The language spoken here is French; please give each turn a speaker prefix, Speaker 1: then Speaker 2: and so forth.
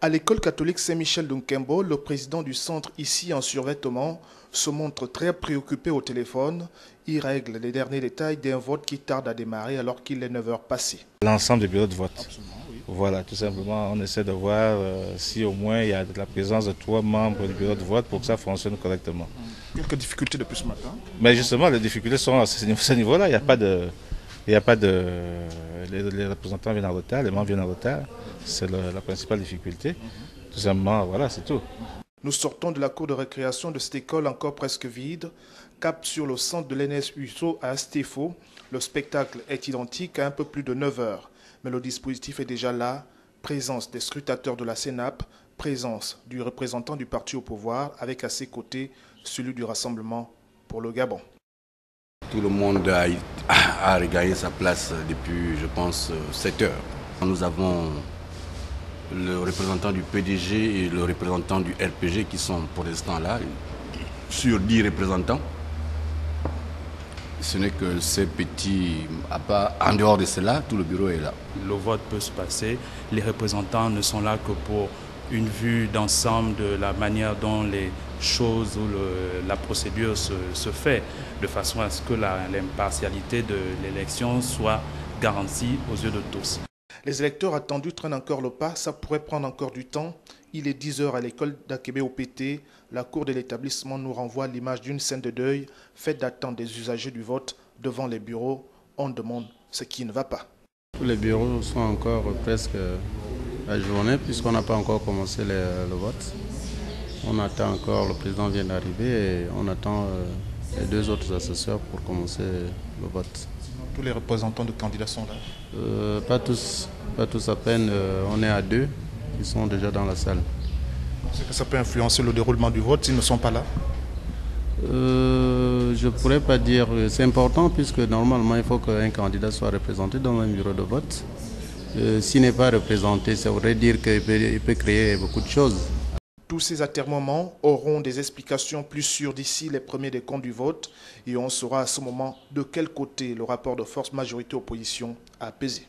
Speaker 1: À l'école catholique Saint-Michel de Nkembo, le président du centre, ici en survêtement, se montre très préoccupé au téléphone. Il règle les derniers détails d'un vote qui tarde à démarrer alors qu'il est 9 heures passées.
Speaker 2: L'ensemble des bureaux de vote.
Speaker 1: Absolument, oui.
Speaker 2: Voilà, tout simplement, on essaie de voir si au moins il y a la présence de 3 membres du bureau de vote pour que ça fonctionne correctement.
Speaker 1: Quelques difficultés depuis ce matin.
Speaker 2: Mais justement, les difficultés sont à ce niveau-là. Il n'y a pas de... Les représentants viennent en retard, les membres viennent en retard. C'est la principale difficulté. Tout simplement, voilà, c'est tout.
Speaker 1: Nous sortons de la cour de récréation de cette école encore presque vide. Cap sur le centre de l'ENS Husso à Astéfo. Le spectacle est identique à un peu plus de 9 heures. Mais le dispositif est déjà là. Présence des scrutateurs de la CENAP, présence du représentant du parti au pouvoir avec à ses côtés celui du Rassemblement pour le Gabon.
Speaker 3: Tout le monde a regagné sa place depuis, je pense, 7 heures. Nous avons le représentant du PDG et le représentant du RPG qui sont pour l'instant là, sur 10 représentants. Ce n'est que ces petits, en dehors de cela, tout le bureau est là.
Speaker 4: Le vote peut se passer, les représentants ne sont là que pour une vue d'ensemble de la manière dont les choses ou la procédure se fait, de façon à ce que l'impartialité de l'élection soit garantie aux yeux de tous.
Speaker 1: Les électeurs attendus traînent encore le pas, ça pourrait prendre encore du temps. Il est 10 heures à l'école d'Akébé au PT. La cour de l'établissement nous renvoie à l'image d'une scène de deuil faite d'attente des usagers du vote devant les bureaux. On demande ce qui ne va pas.
Speaker 5: Tous les bureaux sont encore presque ajournés puisqu'on n'a pas encore commencé le vote. On attend encore, le président vient d'arriver et on attend les 2 autres assesseurs pour commencer le vote.
Speaker 1: Tous les représentants de candidats sont là?
Speaker 5: Pas tous à peine, on est à 2 qui sont déjà dans la salle.
Speaker 1: Est-ce que ça peut influencer le déroulement du vote s'ils ne sont pas là?
Speaker 5: Je ne pourrais pas dire, c'est important puisque normalement il faut qu'un candidat soit représenté dans un bureau de vote. S'il n'est pas représenté, ça voudrait dire qu'il peut créer beaucoup de choses.
Speaker 1: Tous ces atermoiements auront des explications plus sûres d'ici les premiers décomptes du vote et on saura à ce moment de quel côté le rapport de force majorité-opposition a pesé.